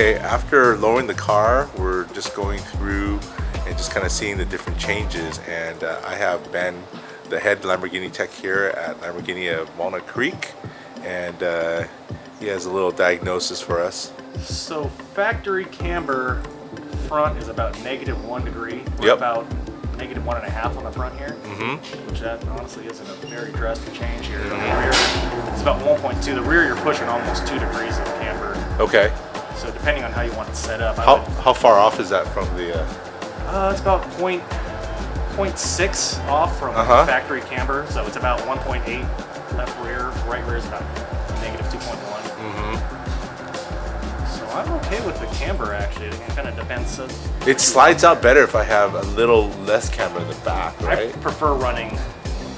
Okay, after lowering the car, we're just going through and just kind of seeing the different changes. And I have Ben, the head Lamborghini tech here at Lamborghini of Walnut Creek, and he has a little diagnosis for us. So factory camber front is about -1 degree. We're Yep. about -1.5 on the front here, which that honestly isn't a very drastic change here. On the rear, it's about 1.2. The rear, you're pushing almost 2 degrees of camber. Okay. So depending on how you want it set up, How far off is that from the? it's about 0.6 off from factory camber. So it's about 1.8 left rear. Right rear is about -2.1. So I'm okay with the camber actually. It kind of depends. It slides out better if I have a little less camber in the back, right? I prefer running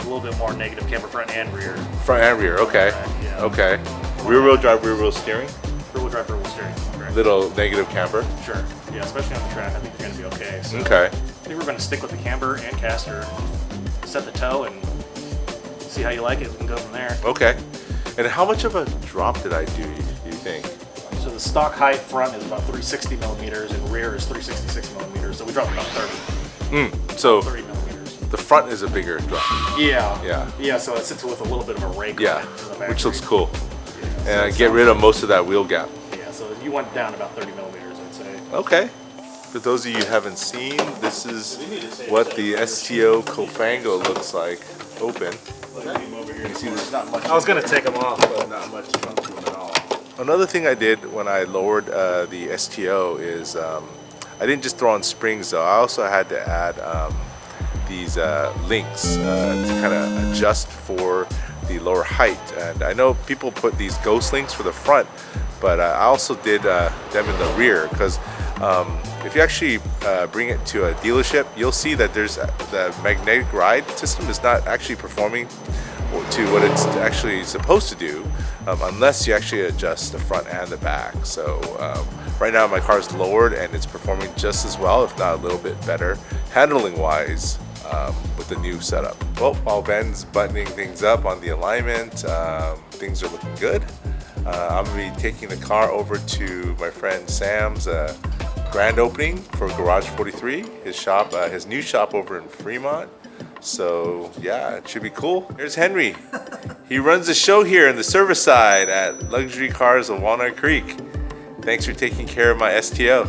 a little bit more negative camber front and rear. Front and rear, okay. Yeah. Okay. Rear wheel drive, rear wheel steering. Rear wheel drive, rear wheel steering. Correct. Little negative camber. Sure. Yeah, especially on the track, I think you're going to be okay. So Okay. I think we're going to stick with the camber and caster, set the toe, and see how you like it. We can go from there. Okay. And how much of a drop did I do you think? So the stock height front is about 360 millimeters and rear is 366 millimeters. So we dropped about 30. So 30 millimeters. the front is a bigger drop. Yeah. Yeah. Yeah, so it sits with a little bit of a rake Yeah, on it in the back. which looks cool. Yeah, And so get rid of most of that wheel gap. Yeah, so you went down about 30 millimeters, I'd say. Okay. For those of you who haven't seen, this is what the STO Cofango looks like open. You see there's not much. I was going to take them off, but Not much trunk to them at all. Another thing I did when I lowered the STO is I didn't just throw on springs though. I also had to add these links to kind of adjust for the lower height. And I know people put these ghost links for the front, but I also did them in the rear because if you actually bring it to a dealership, you'll see that there's the magnetic ride system is not actually performing to what it's actually supposed to do unless you actually adjust the front and the back. So right now my car is lowered and it's performing just as well, if not a little bit better, handling wise with the new setup. Well, while Ben's buttoning things up on the alignment, things are looking good. I'm going to be taking the car over to my friend Sam's grand opening for Garage 43, his shop, his new shop over in Fremont. So yeah, it should be cool. Here's Henry. He runs the show here in the service side at Luxury Cars of Walnut Creek. Thanks for taking care of my STO.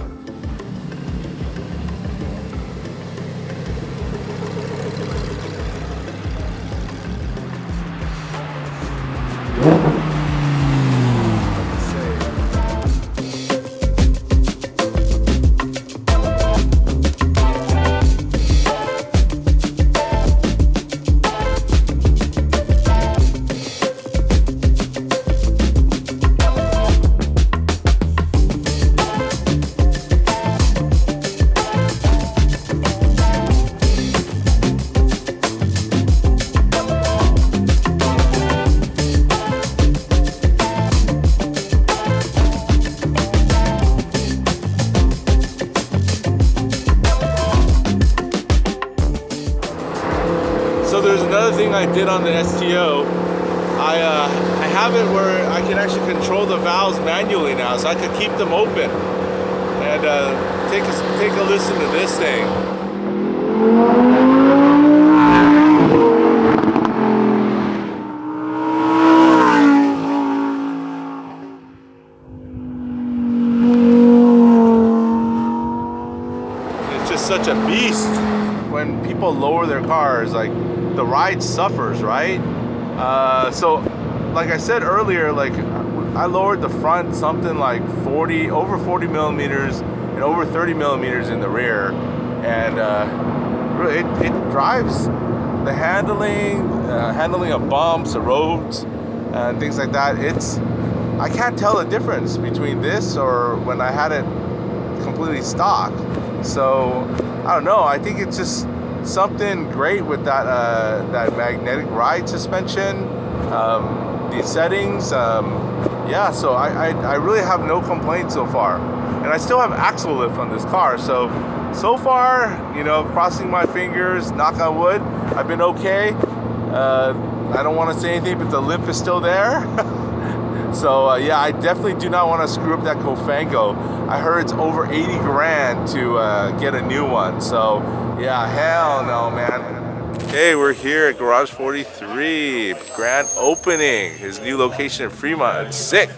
So there's another thing I did on the STO. I have it where I can actually control the valves manually now, so I could keep them open. And take a listen to this thing. It's just such a beast. When people lower their cars, like the ride suffers, right? So like I said earlier, like I lowered the front something like over 40 millimeters and over 30 millimeters in the rear, and really it drives the handling of bumps, the roads, and things like that. I can't tell the difference between this or when I had it completely stock. So I don't know. I think it's just something great with that magnetic ride suspension, the settings. Yeah, so I really have no complaints so far, and I still have axle lift on this car. So far, you know, crossing my fingers, knock on wood, I've been okay. I don't want to say anything, but the lip is still there. So yeah, I definitely do not want to screw up that Cofango. I heard it's over 80 grand to get a new one. So yeah, hell no, man. Hey, we're here at Garage 43, grand opening, his new location in Fremont. It's sick.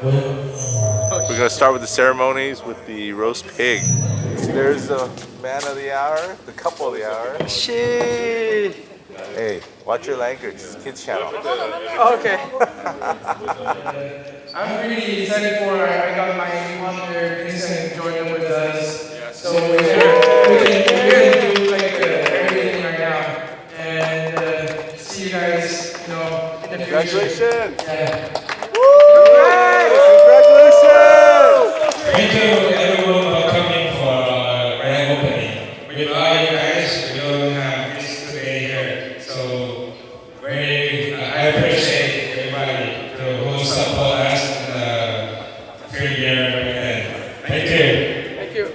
We're gonna start with the ceremonies with the roast pig. There's the man of the hour, the couple of the hour. Shit. Hey, watch your language. It's a kids channel. Okay. I'm really excited for I got my partner Vincent joining with us. So we're gonna do like everything right now and see you guys, you know, in the future. Congratulations! Yeah. Congratulations! Thank you everyone for coming for grand opening. Without you guys, we don't have this today here. So very, I appreciate everybody who support us in the few years. Thank you. Thank you.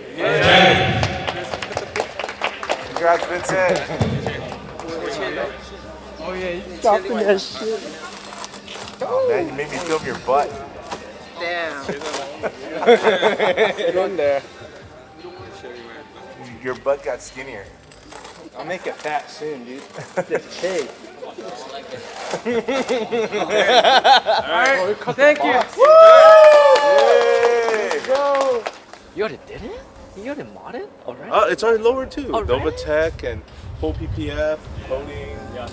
Congrats, Vincent! Oh yeah, dropping that shit. Oh man, you made me film your butt. Damn. Get in there. Your butt got skinnier. I'll make it fat soon, dude. This cake. Alright, thank you. Yay! You already did it? You already modded? Already? It's already lowered too. Already? Novatech and full PPF, coding. Yeah.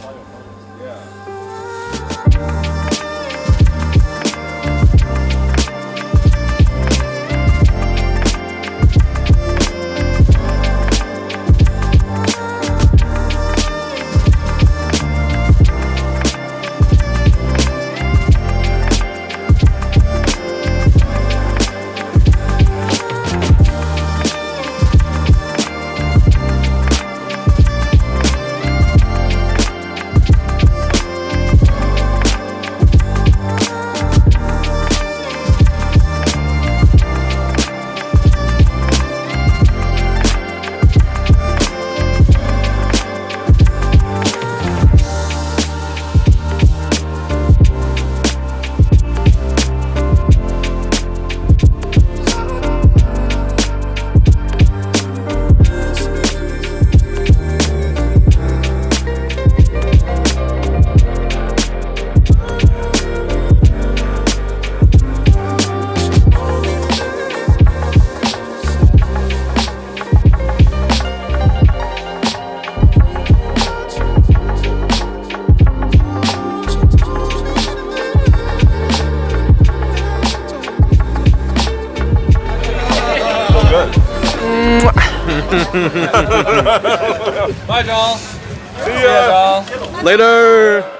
Bye, doll. See ya. Later.